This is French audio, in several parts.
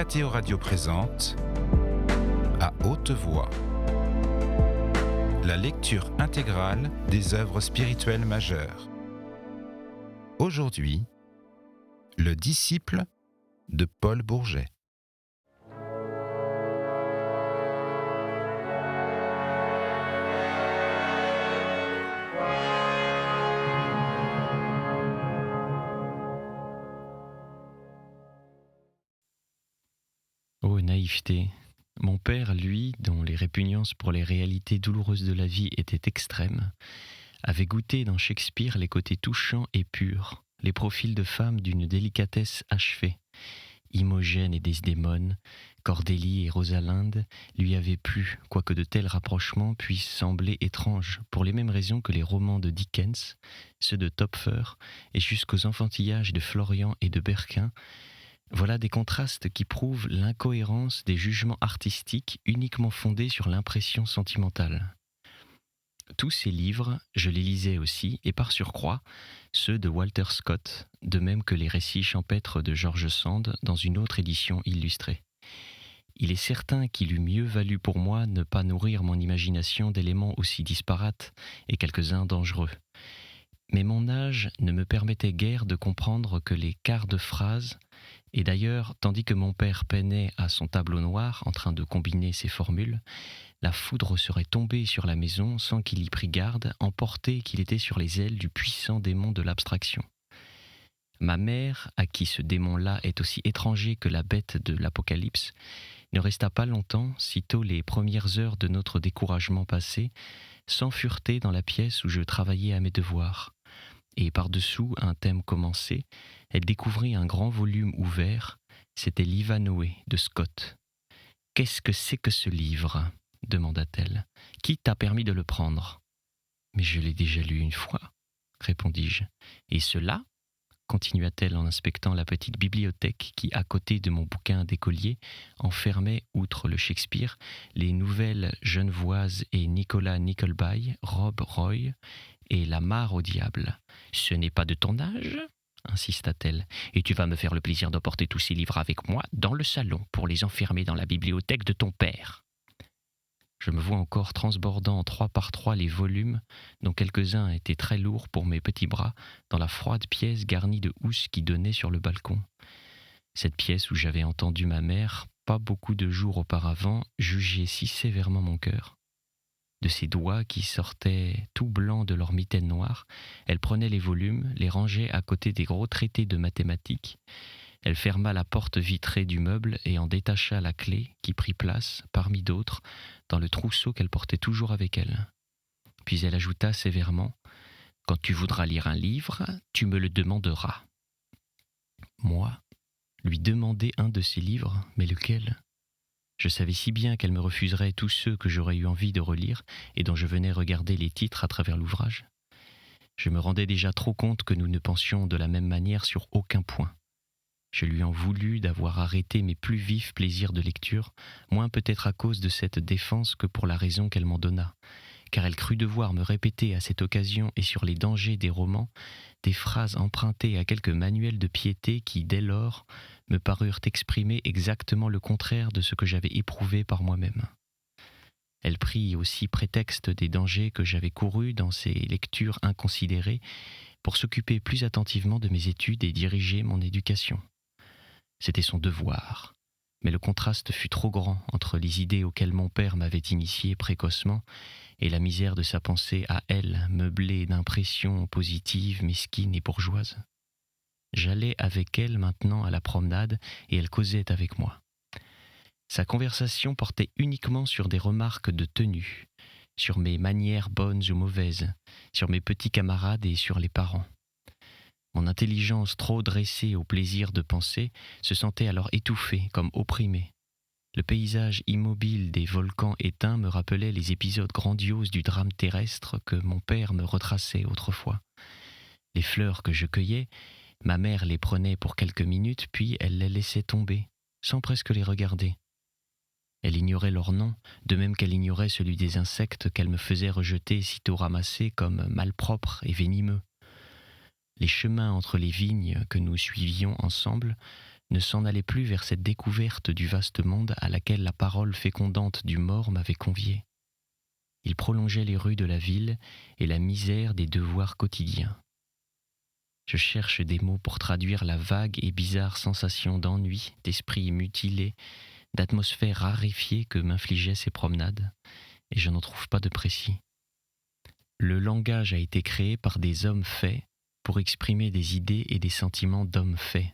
Mathéo Radio présente À haute voix la lecture intégrale des œuvres spirituelles majeures. Aujourd'hui, le disciple de Paul Bourget. Oh, naïveté! Mon père, lui, dont les répugnances pour les réalités douloureuses de la vie étaient extrêmes, avait goûté dans Shakespeare les côtés touchants et purs, les profils de femmes d'une délicatesse achevée. Imogène et Desdémone, Cordélie et Rosalinde lui avaient plu, quoique de tels rapprochements puissent sembler étranges, pour les mêmes raisons que les romans de Dickens, ceux de Topfer, et jusqu'aux enfantillages de Florian et de Berquin. Voilà des contrastes qui prouvent l'incohérence des jugements artistiques uniquement fondés sur l'impression sentimentale. Tous ces livres, je les lisais aussi, et par surcroît, ceux de Walter Scott, de même que les récits champêtres de George Sand dans une autre édition illustrée. Il est certain qu'il eût mieux valu pour moi ne pas nourrir mon imagination d'éléments aussi disparates et quelques-uns dangereux. Mais mon âge ne me permettait guère de comprendre que les quarts de phrase, et d'ailleurs, tandis que mon père peinait à son tableau noir en train de combiner ses formules, la foudre serait tombée sur la maison sans qu'il y prît garde, emporté qu'il était sur les ailes du puissant démon de l'abstraction. Ma mère, à qui ce démon-là est aussi étranger que la bête de l'Apocalypse, ne resta pas longtemps, sitôt les premières heures de notre découragement passées, sans fureté dans la pièce où je travaillais à mes devoirs. Et par-dessous un thème commencé, elle découvrit un grand volume ouvert, c'était l'Ivanhoé de Scott. « Qu'est-ce que c'est que ce livre ?» demanda-t-elle. « Qui t'a permis de le prendre ?»« Mais je l'ai déjà lu une fois, » répondis-je. « Et cela ?» continua-t-elle en inspectant la petite bibliothèque qui, à côté de mon bouquin d'écolier, enfermait, outre le Shakespeare, les nouvelles Genevoise et Nicolas Nickleby, Rob Roy et La mare au diable. « Ce n'est pas de ton âge ?» insista-t-elle, « et tu vas me faire le plaisir d'emporter tous ces livres avec moi dans le salon pour les enfermer dans la bibliothèque de ton père. » Je me vois encore transbordant 3 par 3 les volumes, dont quelques-uns étaient très lourds pour mes petits bras, dans la froide pièce garnie de housses qui donnait sur le balcon. Cette pièce où j'avais entendu ma mère, pas beaucoup de jours auparavant, juger si sévèrement mon cœur. De ses doigts qui sortaient tout blancs de leur mitaine noire, elle prenait les volumes, les rangeait à côté des gros traités de mathématiques. Elle ferma la porte vitrée du meuble et en détacha la clé qui prit place, parmi d'autres, dans le trousseau qu'elle portait toujours avec elle. Puis elle ajouta sévèrement « Quand tu voudras lire un livre, tu me le demanderas. » Moi, lui demander un de ces livres, mais lequel ? Je savais si bien qu'elle me refuserait tous ceux que j'aurais eu envie de relire et dont je venais regarder les titres à travers l'ouvrage. Je me rendais déjà trop compte que nous ne pensions de la même manière sur aucun point. Je lui en voulus d'avoir arrêté mes plus vifs plaisirs de lecture, moins peut-être à cause de cette défense que pour la raison qu'elle m'en donna, car elle crut devoir me répéter à cette occasion et sur les dangers des romans des phrases empruntées à quelques manuels de piété qui, dès lors, me parurent exprimer exactement le contraire de ce que j'avais éprouvé par moi-même. Elle prit aussi prétexte des dangers que j'avais courus dans ces lectures inconsidérées pour s'occuper plus attentivement de mes études et diriger mon éducation. C'était son devoir, mais le contraste fut trop grand entre les idées auxquelles mon père m'avait initié précocement et la misère de sa pensée à elle, meublée d'impressions positives, mesquines et bourgeoises. J'allais avec elle maintenant à la promenade et elle causait avec moi. Sa conversation portait uniquement sur des remarques de tenue, sur mes manières bonnes ou mauvaises, sur mes petits camarades et sur les parents. Mon intelligence trop dressée au plaisir de penser se sentait alors étouffée, comme opprimée. Le paysage immobile des volcans éteints me rappelait les épisodes grandioses du drame terrestre que mon père me retraçait autrefois. Les fleurs que je cueillais, ma mère les prenait pour quelques minutes, puis elle les laissait tomber, sans presque les regarder. Elle ignorait leur nom, de même qu'elle ignorait celui des insectes qu'elle me faisait rejeter sitôt ramassés comme malpropres et venimeux. Les chemins entre les vignes que nous suivions ensemble ne s'en allait plus vers cette découverte du vaste monde à laquelle la parole fécondante du mort m'avait convié. Il prolongeait les rues de la ville et la misère des devoirs quotidiens. Je cherche des mots pour traduire la vague et bizarre sensation d'ennui, d'esprit mutilé, d'atmosphère raréfiée que m'infligeaient ces promenades, et je n'en trouve pas de précis. Le langage a été créé par des hommes faits pour exprimer des idées et des sentiments d'hommes faits.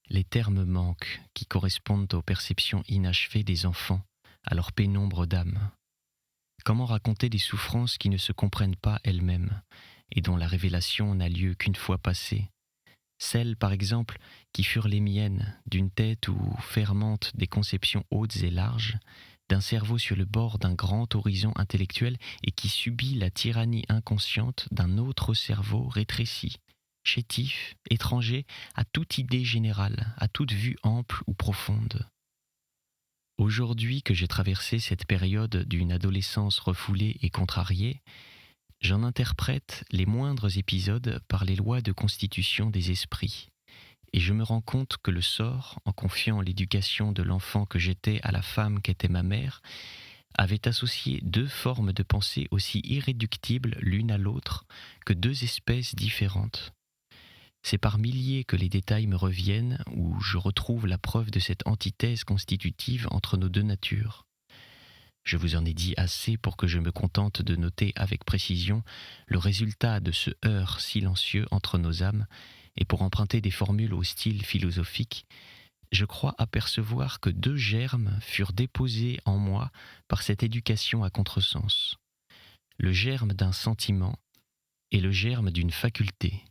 Les termes manquent qui correspondent aux perceptions inachevées des enfants, à leur pénombre d'âme. Comment raconter des souffrances qui ne se comprennent pas elles-mêmes et dont la révélation n'a lieu qu'une fois passée? Celles, par exemple, qui furent les miennes, d'une tête où fermentent des conceptions hautes et larges, d'un cerveau sur le bord d'un grand horizon intellectuel et qui subit la tyrannie inconsciente d'un autre cerveau rétréci, chétif, étranger à toute idée générale, à toute vue ample ou profonde. Aujourd'hui que j'ai traversé cette période d'une adolescence refoulée et contrariée, j'en interprète les moindres épisodes par les lois de constitution des esprits, et je me rends compte que le sort, en confiant l'éducation de l'enfant que j'étais à la femme qu'était ma mère, avait associé deux formes de pensée aussi irréductibles l'une à l'autre que deux espèces différentes. C'est par milliers que les détails me reviennent où je retrouve la preuve de cette antithèse constitutive entre nos deux natures. Je vous en ai dit assez pour que je me contente de noter avec précision le résultat de ce heurt silencieux entre nos âmes, et pour emprunter des formules au style philosophique, je crois apercevoir que deux germes furent déposés en moi par cette éducation à contresens. Le germe d'un sentiment et le germe d'une faculté.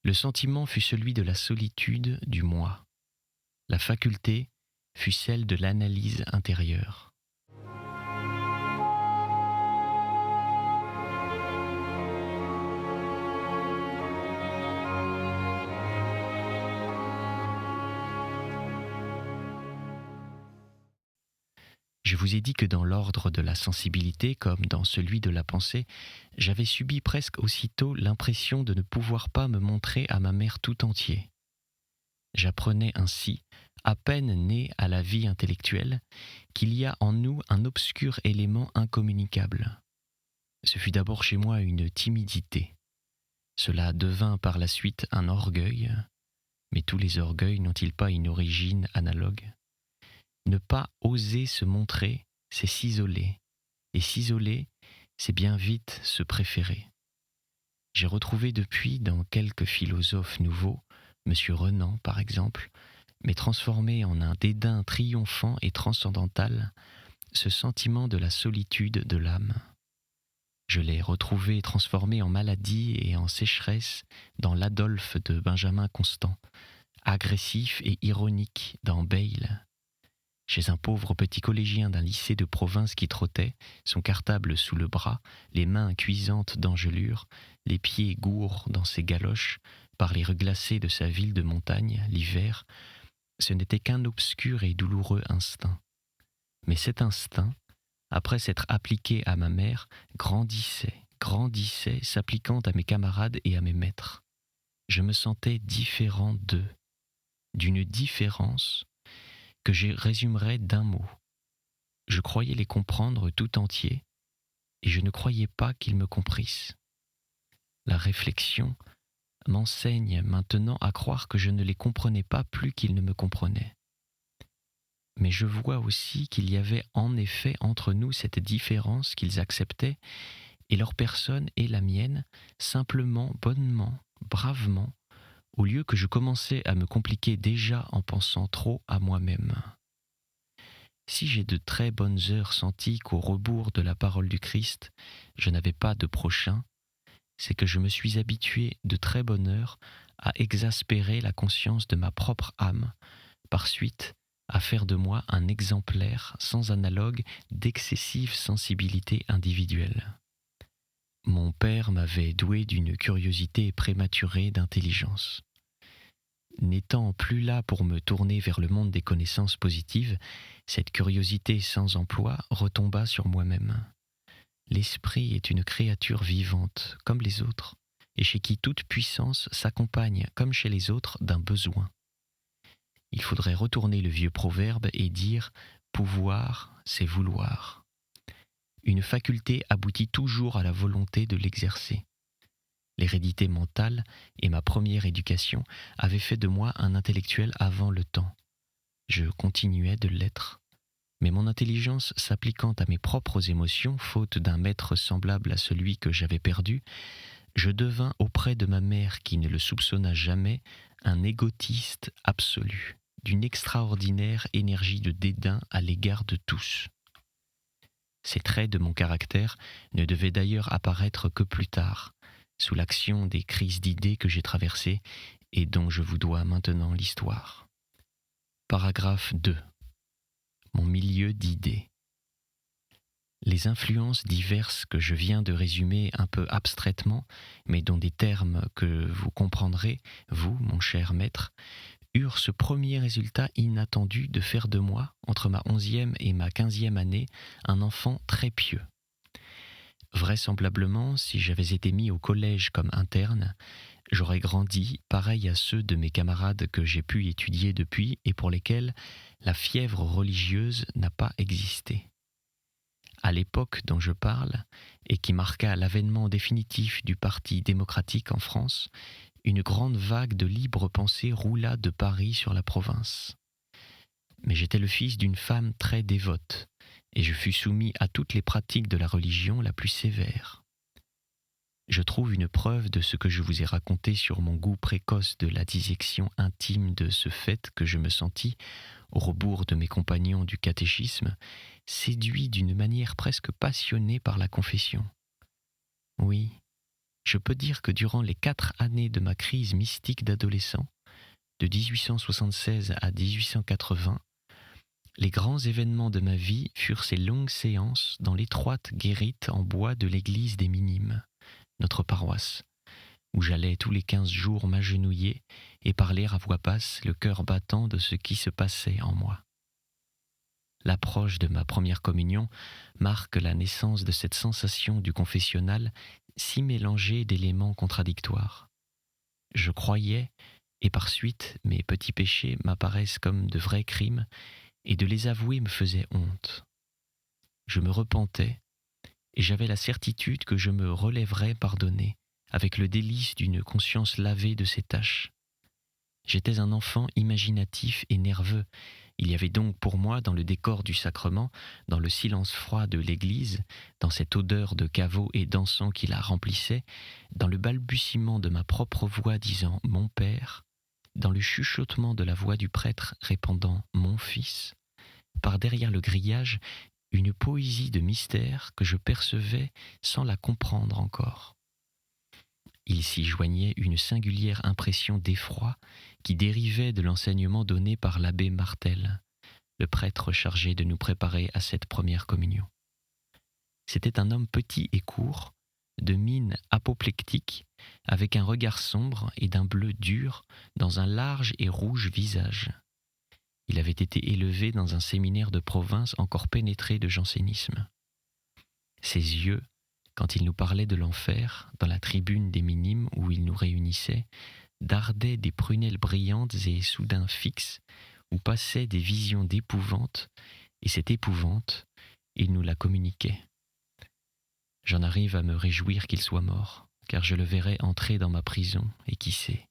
Le sentiment fut celui de la solitude du moi. La faculté fut celle de l'analyse intérieure. Je vous ai dit que dans l'ordre de la sensibilité, comme dans celui de la pensée, j'avais subi presque aussitôt l'impression de ne pouvoir pas me montrer à ma mère tout entier. J'apprenais ainsi, à peine né à la vie intellectuelle, qu'il y a en nous un obscur élément incommunicable. Ce fut d'abord chez moi une timidité. Cela devint par la suite un orgueil, mais tous les orgueils n'ont-ils pas une origine analogue ? Ne pas oser se montrer, c'est s'isoler. Et s'isoler, c'est bien vite se préférer. J'ai retrouvé depuis dans quelques philosophes nouveaux, M. Renan par exemple, mais transformé en un dédain triomphant et transcendantal, ce sentiment de la solitude de l'âme. Je l'ai retrouvé transformé en maladie et en sécheresse dans l'Adolphe de Benjamin Constant, agressif et ironique dans Bayle. Chez un pauvre petit collégien d'un lycée de province qui trottait, son cartable sous le bras, les mains cuisantes d'engelure, les pieds gourds dans ses galoches, par les rues glacées de sa ville de montagne, l'hiver, ce n'était qu'un obscur et douloureux instinct. Mais cet instinct, après s'être appliqué à ma mère, grandissait, s'appliquant à mes camarades et à mes maîtres. Je me sentais différent d'eux, d'une différence que je résumerais d'un mot. Je croyais les comprendre tout entiers, et je ne croyais pas qu'ils me comprissent. La réflexion m'enseigne maintenant à croire que je ne les comprenais pas plus qu'ils ne me comprenaient. Mais je vois aussi qu'il y avait en effet entre nous cette différence qu'ils acceptaient, et leur personne et la mienne, simplement, bonnement, bravement, au lieu que je commençais à me compliquer déjà en pensant trop à moi-même. Si j'ai de très bonnes heures senti qu'au rebours de la parole du Christ, je n'avais pas de prochain, c'est que je me suis habitué de très bonne heure à exaspérer la conscience de ma propre âme, par suite à faire de moi un exemplaire sans analogue d'excessive sensibilité individuelle. Mon père m'avait doué d'une curiosité prématurée d'intelligence. N'étant plus là pour me tourner vers le monde des connaissances positives, cette curiosité sans emploi retomba sur moi-même. L'esprit est une créature vivante, comme les autres, et chez qui toute puissance s'accompagne, comme chez les autres, d'un besoin. Il faudrait retourner le vieux proverbe et dire « pouvoir, c'est vouloir ». Une faculté aboutit toujours à la volonté de l'exercer. L'hérédité mentale et ma première éducation avaient fait de moi un intellectuel avant le temps. Je continuais de l'être. Mais mon intelligence s'appliquant à mes propres émotions, faute d'un maître semblable à celui que j'avais perdu, je devins auprès de ma mère, qui ne le soupçonna jamais, un égotiste absolu, d'une extraordinaire énergie de dédain à l'égard de tous. Ces traits de mon caractère ne devaient d'ailleurs apparaître que plus tard, sous l'action des crises d'idées que j'ai traversées et dont je vous dois maintenant l'histoire. Paragraphe 2. Mon milieu d'idées. Les influences diverses que je viens de résumer un peu abstraitement, mais dont des termes que vous comprendrez, vous, mon cher maître, eurent ce premier résultat inattendu de faire de moi, entre ma 11e et ma 15e année, un enfant très pieux. Vraisemblablement, si j'avais été mis au collège comme interne, j'aurais grandi pareil à ceux de mes camarades que j'ai pu étudier depuis et pour lesquels la fièvre religieuse n'a pas existé. À l'époque dont je parle, et qui marqua l'avènement définitif du Parti démocratique en France, une grande vague de libre pensée roula de Paris sur la province. Mais j'étais le fils d'une femme très dévote, et je fus soumis à toutes les pratiques de la religion la plus sévère. Je trouve une preuve de ce que je vous ai raconté sur mon goût précoce de la dissection intime de ce fait que je me sentis, au rebours de mes compagnons du catéchisme, séduit d'une manière presque passionnée par la confession. Oui, je peux dire que durant les 4 années de ma crise mystique d'adolescent, de 1876 à 1880, les grands événements de ma vie furent ces longues séances dans l'étroite guérite en bois de l'église des Minimes, notre paroisse, où j'allais tous les 15 jours m'agenouiller et parler à voix basse, le cœur battant de ce qui se passait en moi. L'approche de ma première communion marque la naissance de cette sensation du confessionnal si mélangée d'éléments contradictoires. Je croyais, et par suite mes petits péchés m'apparaissent comme de vrais crimes, et de les avouer me faisait honte. Je me repentais, et j'avais la certitude que je me relèverais pardonné, avec le délice d'une conscience lavée de ses taches. J'étais un enfant imaginatif et nerveux. Il y avait donc pour moi, dans le décor du sacrement, dans le silence froid de l'église, dans cette odeur de caveau et d'encens qui la remplissait, dans le balbutiement de ma propre voix disant « Mon Père », dans le chuchotement de la voix du prêtre répandant « Mon Fils », par derrière le grillage, une poésie de mystère que je percevais sans la comprendre encore. Il s'y joignait une singulière impression d'effroi qui dérivait de l'enseignement donné par l'abbé Martel, le prêtre chargé de nous préparer à cette première communion. C'était un homme petit et court, de mine apoplectique, avec un regard sombre et d'un bleu dur dans un large et rouge visage. Il avait été élevé dans un séminaire de province encore pénétré de jansénisme. Ses yeux, quand il nous parlait de l'enfer, dans la tribune des Minimes où il nous réunissait, dardaient des prunelles brillantes et soudain fixes, où passaient des visions d'épouvante, et cette épouvante, il nous la communiquait. J'en arrive à me réjouir qu'il soit mort, car je le verrai entrer dans ma prison, et qui sait.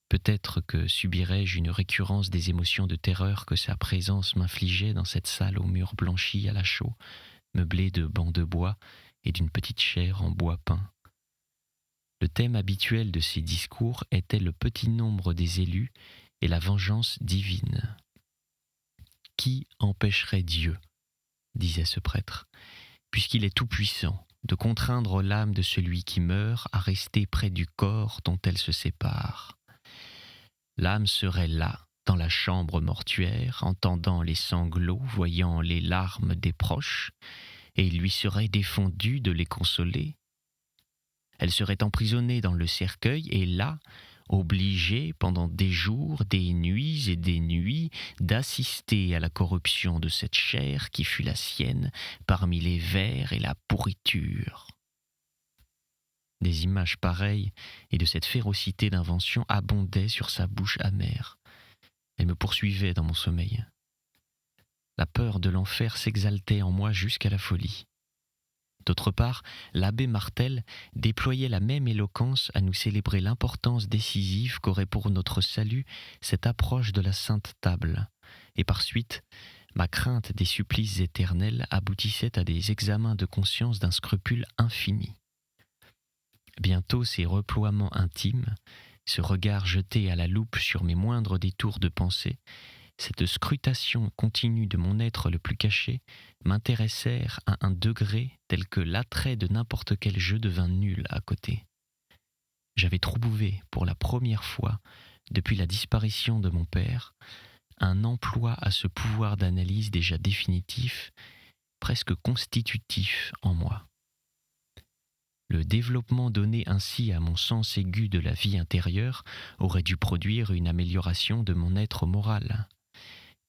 Peut-être que subirais-je une récurrence des émotions de terreur que sa présence m'infligeait dans cette salle aux murs blanchis à la chaux, meublée de bancs de bois et d'une petite chaire en bois peint. Le thème habituel de ses discours était le petit nombre des élus et la vengeance divine. « Qui empêcherait Dieu, disait ce prêtre, puisqu'il est tout-puissant, de contraindre l'âme de celui qui meurt à rester près du corps dont elle se sépare. L'âme serait là, dans la chambre mortuaire, entendant les sanglots, voyant les larmes des proches, et il lui serait défendu de les consoler. Elle serait emprisonnée dans le cercueil, et là, obligée pendant des jours, des nuits et des nuits, d'assister à la corruption de cette chair qui fut la sienne parmi les vers et la pourriture. » Des images pareilles et de cette férocité d'invention abondaient sur sa bouche amère. Elle me poursuivait dans mon sommeil. La peur de l'enfer s'exaltait en moi jusqu'à la folie. D'autre part, l'abbé Martel déployait la même éloquence à nous célébrer l'importance décisive qu'aurait pour notre salut cette approche de la Sainte Table, et par suite, ma crainte des supplices éternels aboutissait à des examens de conscience d'un scrupule infini. Bientôt ces reploiements intimes, ce regard jeté à la loupe sur mes moindres détours de pensée, cette scrutation continue de mon être le plus caché m'intéressèrent à un degré tel que l'attrait de n'importe quel jeu devint nul à côté. J'avais trouvé pour la première fois, depuis la disparition de mon père, un emploi à ce pouvoir d'analyse déjà définitif, presque constitutif en moi. Le développement donné ainsi à mon sens aigu de la vie intérieure aurait dû produire une amélioration de mon être moral.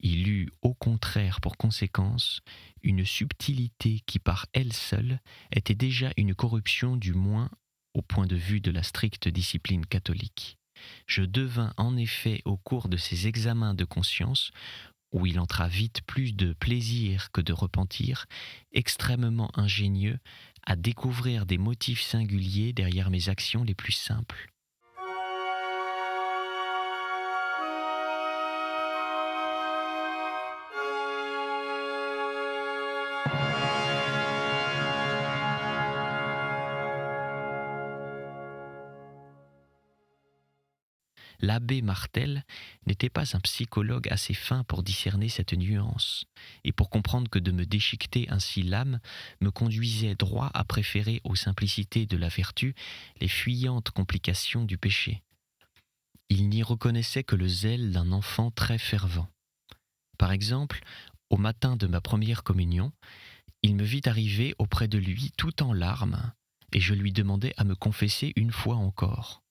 Il eut au contraire pour conséquence une subtilité qui par elle seule était déjà une corruption du moins au point de vue de la stricte discipline catholique. Je devins en effet au cours de ces examens de conscience, où il entra vite plus de plaisir que de repentir, extrêmement ingénieux à découvrir des motifs singuliers derrière mes actions les plus simples. L'abbé Martel n'était pas un psychologue assez fin pour discerner cette nuance, et pour comprendre que de me déchiqueter ainsi l'âme me conduisait droit à préférer aux simplicités de la vertu les fuyantes complications du péché. Il n'y reconnaissait que le zèle d'un enfant très fervent. Par exemple, au matin de ma première communion, il me vit arriver auprès de lui tout en larmes, et je lui demandai à me confesser une fois encore.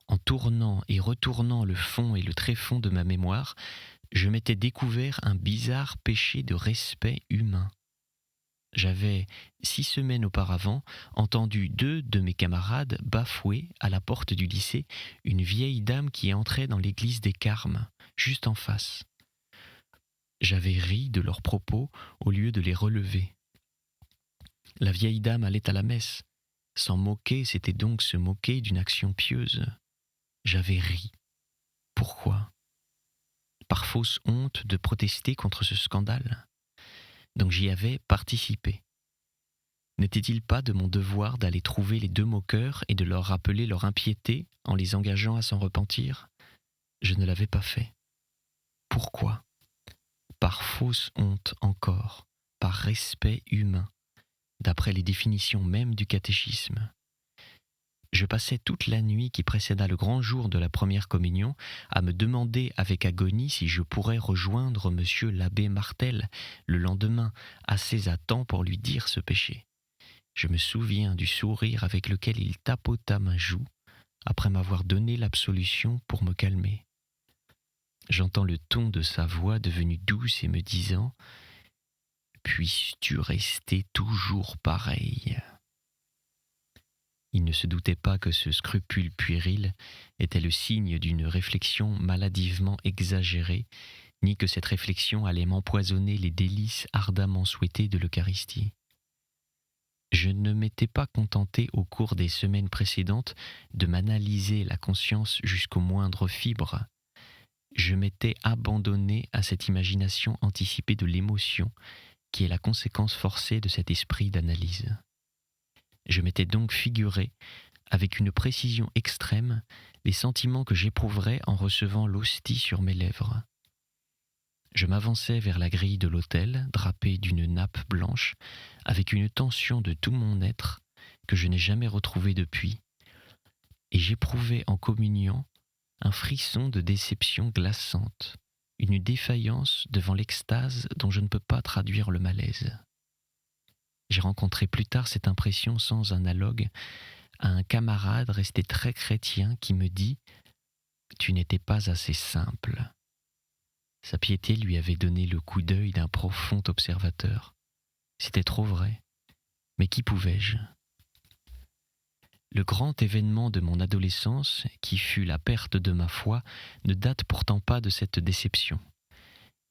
En tournant et retournant le fond et le tréfonds de ma mémoire, je m'étais découvert un bizarre péché de respect humain. J'avais, 6 semaines auparavant, entendu 2 de mes camarades bafouer à la porte du lycée une vieille dame qui entrait dans l'église des Carmes, juste en face. J'avais ri de leurs propos au lieu de les relever. La vieille dame allait à la messe. S'en moquer, c'était donc se moquer d'une action pieuse. J'avais ri. Pourquoi ? Par fausse honte de protester contre ce scandale. Donc j'y avais participé. N'était-il pas de mon devoir d'aller trouver les 2 moqueurs et de leur rappeler leur impiété en les engageant à s'en repentir ? Je ne l'avais pas fait. Pourquoi ? Par fausse honte encore, par respect humain, d'après les définitions mêmes du catéchisme. Je passais toute la nuit qui précéda le grand jour de la première communion à me demander avec agonie si je pourrais rejoindre monsieur l'abbé Martel le lendemain, assez à temps pour lui dire ce péché. Je me souviens du sourire avec lequel il tapota ma joue après m'avoir donné l'absolution pour me calmer. J'entends le ton de sa voix devenue douce et me disant « Puisses-tu rester toujours pareil ?» Il ne se doutait pas que ce scrupule puéril était le signe d'une réflexion maladivement exagérée, ni que cette réflexion allait m'empoisonner les délices ardemment souhaitées de l'Eucharistie. Je ne m'étais pas contenté au cours des semaines précédentes de m'analyser la conscience jusqu'aux moindres fibres. Je m'étais abandonné à cette imagination anticipée de l'émotion qui est la conséquence forcée de cet esprit d'analyse. Je m'étais donc figuré, avec une précision extrême, les sentiments que j'éprouverais en recevant l'hostie sur mes lèvres. Je m'avançais vers la grille de l'autel, drapée d'une nappe blanche, avec une tension de tout mon être que je n'ai jamais retrouvée depuis, et j'éprouvais en communiant un frisson de déception glaçante, une défaillance devant l'extase dont je ne peux pas traduire le malaise. J'ai rencontré plus tard cette impression sans analogue à un camarade resté très chrétien qui me dit « Tu n'étais pas assez simple ». Sa piété lui avait donné le coup d'œil d'un profond observateur. C'était trop vrai. Mais qui pouvais-je ? Le grand événement de mon adolescence, qui fut la perte de ma foi, ne date pourtant pas de cette déception.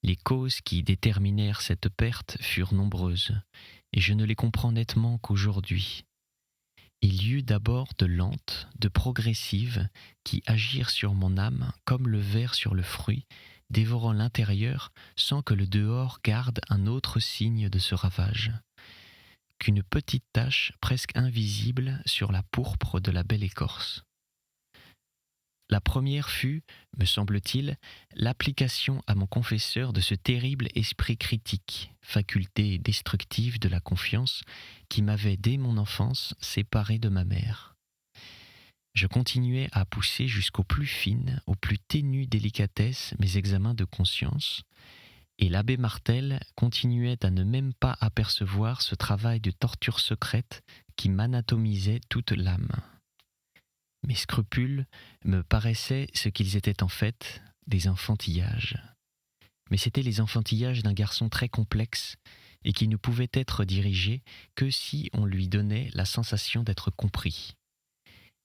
Les causes qui déterminèrent cette perte furent nombreuses, et je ne les comprends nettement qu'aujourd'hui. Il y eut d'abord de lentes, de progressives, qui agirent sur mon âme comme le ver sur le fruit, dévorant l'intérieur sans que le dehors garde un autre signe de ce ravage, qu'une petite tache presque invisible sur la pourpre de la belle écorce. La première fut, me semble-t-il, l'application à mon confesseur de ce terrible esprit critique, faculté destructive de la confiance, qui m'avait dès mon enfance séparé de ma mère. Je continuais à pousser jusqu'aux plus fines, aux plus ténues délicatesses mes examens de conscience, et l'abbé Martel continuait à ne même pas apercevoir ce travail de torture secrète qui m'anatomisait toute l'âme. Mes scrupules me paraissaient ce qu'ils étaient en fait, des enfantillages. Mais c'étaient les enfantillages d'un garçon très complexe et qui ne pouvait être dirigé que si on lui donnait la sensation d'être compris.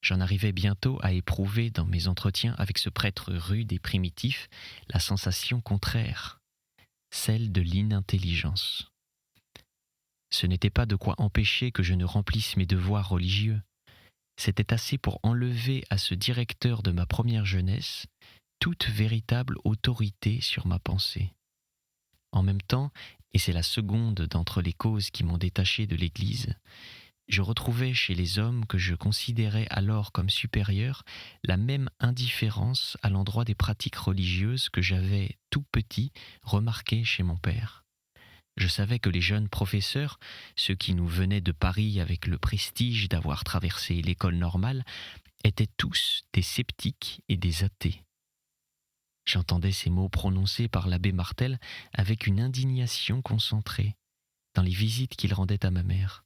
J'en arrivais bientôt à éprouver dans mes entretiens avec ce prêtre rude et primitif la sensation contraire, celle de l'inintelligence. Ce n'était pas de quoi empêcher que je ne remplisse mes devoirs religieux. C'était assez pour enlever à ce directeur de ma première jeunesse toute véritable autorité sur ma pensée. En même temps, et c'est la seconde d'entre les causes qui m'ont détaché de l'Église, je retrouvais chez les hommes que je considérais alors comme supérieurs la même indifférence à l'endroit des pratiques religieuses que j'avais, tout petit, remarquées chez mon père. Je savais que les jeunes professeurs, ceux qui nous venaient de Paris avec le prestige d'avoir traversé l'école normale, étaient tous des sceptiques et des athées. J'entendais ces mots prononcés par l'abbé Martel avec une indignation concentrée dans les visites qu'il rendait à ma mère.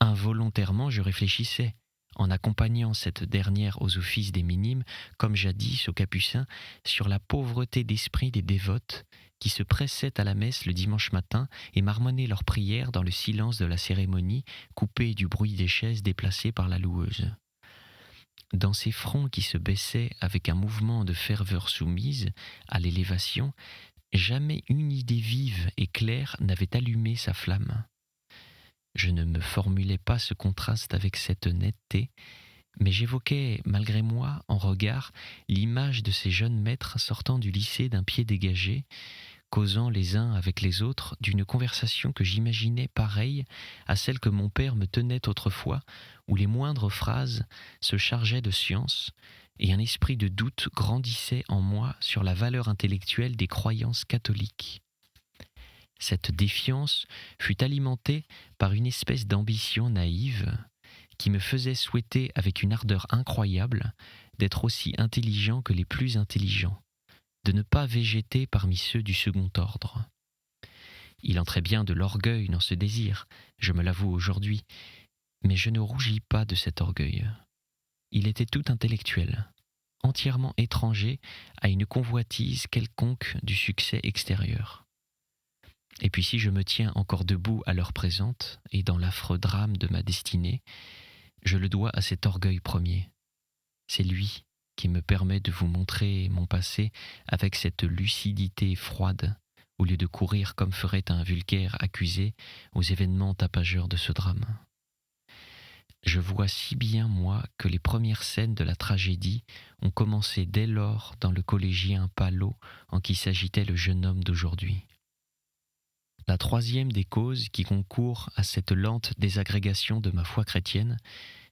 Involontairement, je réfléchissais, en accompagnant cette dernière aux offices des minimes, comme jadis aux capucins, sur la pauvreté d'esprit des dévotes qui se pressaient à la messe le dimanche matin et marmonnaient leurs prières dans le silence de la cérémonie, coupé du bruit des chaises déplacées par la loueuse. Dans ces fronts qui se baissaient avec un mouvement de ferveur soumise à l'élévation, jamais une idée vive et claire n'avait allumé sa flamme. Je ne me formulais pas ce contraste avec cette netteté, mais j'évoquais malgré moi en regard l'image de ces jeunes maîtres sortant du lycée d'un pied dégagé, causant les uns avec les autres d'une conversation que j'imaginais pareille à celle que mon père me tenait autrefois, où les moindres phrases se chargeaient de science et un esprit de doute grandissait en moi sur la valeur intellectuelle des croyances catholiques. Cette défiance fut alimentée par une espèce d'ambition naïve qui me faisait souhaiter avec une ardeur incroyable d'être aussi intelligent que les plus intelligents, de ne pas végéter parmi ceux du second ordre. Il entrait bien de l'orgueil dans ce désir, je me l'avoue aujourd'hui, mais je ne rougis pas de cet orgueil. Il était tout intellectuel, entièrement étranger à une convoitise quelconque du succès extérieur. Et puis si je me tiens encore debout à l'heure présente et dans l'affreux drame de ma destinée, je le dois à cet orgueil premier. C'est lui qui me permet de vous montrer mon passé avec cette lucidité froide, au lieu de courir comme ferait un vulgaire accusé aux événements tapageurs de ce drame. Je vois si bien, moi, que les premières scènes de la tragédie ont commencé dès lors dans le collégien Palot en qui s'agitait le jeune homme d'aujourd'hui. La troisième des causes qui concourent à cette lente désagrégation de ma foi chrétienne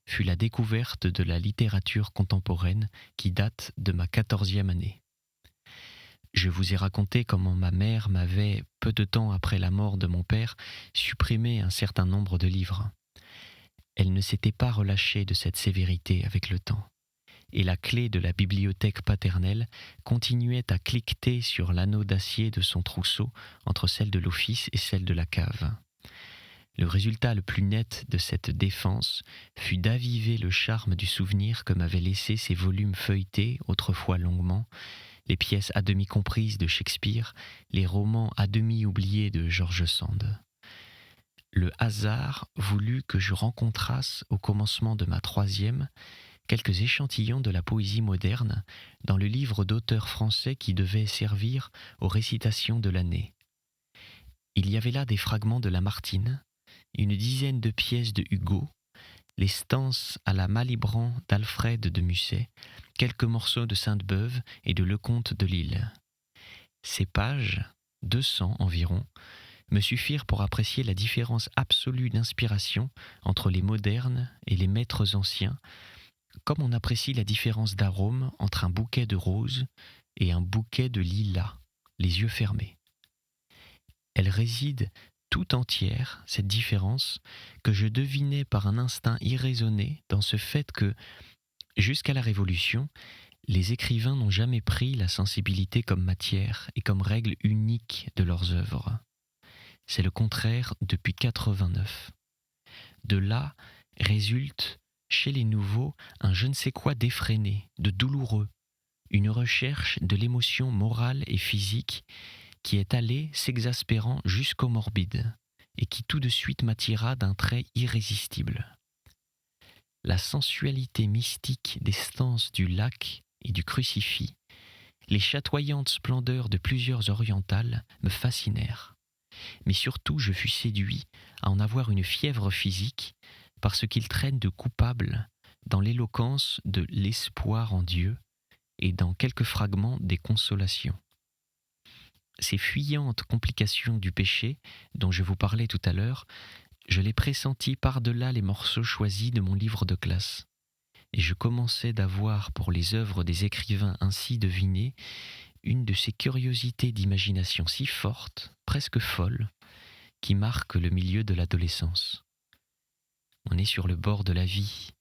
fut la découverte de la littérature contemporaine qui date de ma 14e année. Je vous ai raconté comment ma mère m'avait, peu de temps après la mort de mon père, supprimé un certain nombre de livres. Elle ne s'était pas relâchée de cette sévérité avec le temps, et la clé de la bibliothèque paternelle continuait à cliqueter sur l'anneau d'acier de son trousseau entre celle de l'office et celle de la cave. Le résultat le plus net de cette défense fut d'aviver le charme du souvenir que m'avaient laissé ces volumes feuilletés autrefois longuement, les pièces à demi comprises de Shakespeare, les romans à demi oubliés de George Sand. le hasard voulut que je rencontrasse au commencement de ma 3e quelques échantillons de la poésie moderne dans le livre d'auteurs français qui devait servir aux récitations de l'année. Il y avait là des fragments de Lamartine, une dizaine de pièces de Hugo, les stances à la Malibran d'Alfred de Musset, quelques morceaux de Sainte-Beuve et de Lecomte de Lille. Ces pages, 200 environ, me suffirent pour apprécier la différence absolue d'inspiration entre les modernes et les maîtres anciens, comme on apprécie la différence d'arôme entre un bouquet de roses et un bouquet de lilas, les yeux fermés. Elle réside tout entière, cette différence, que je devinais par un instinct irraisonné dans ce fait que, jusqu'à la Révolution, les écrivains n'ont jamais pris la sensibilité comme matière et comme règle unique de leurs œuvres. C'est le contraire depuis 89. De là résulte, chez les nouveaux, un je ne sais quoi d'effréné, de douloureux, une recherche de l'émotion morale et physique qui est allée s'exaspérant jusqu'au morbide et qui tout de suite m'attira d'un trait irrésistible. La sensualité mystique des stances du lac et du crucifix, les chatoyantes splendeurs de plusieurs orientales me fascinèrent. Mais surtout je fus séduit à en avoir une fièvre physique parce qu'il traîne de coupable dans l'éloquence de l'espoir en Dieu et dans quelques fragments des consolations. Ces fuyantes complications du péché dont je vous parlais tout à l'heure, je les pressentis par-delà les morceaux choisis de mon livre de classe. Et je commençais d'avoir pour les œuvres des écrivains ainsi devinées une de ces curiosités d'imagination si fortes, presque folles, qui marquent le milieu de l'adolescence. On est sur le bord de la vie,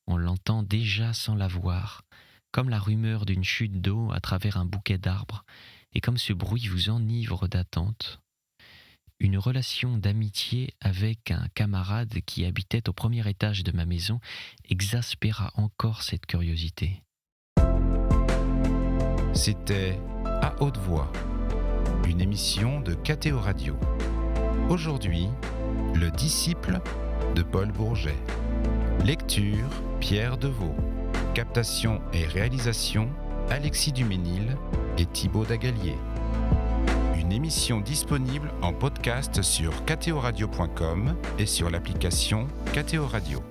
on l'entend déjà sans la voir, comme la rumeur d'une chute d'eau à travers un bouquet d'arbres, et comme ce bruit vous enivre d'attente. Une relation d'amitié avec un camarade qui habitait au premier étage de ma maison exaspéra encore cette curiosité. C'était À haute voix, une émission de KTO Radio. Aujourd'hui, Le disciple de Paul Bourget. Lecture, Pierre Deveau. Captation et réalisation, Alexis Duménil et Thibaut Dagalier. Une émission disponible en podcast sur ktoradio.com et sur l'application KTO Radio.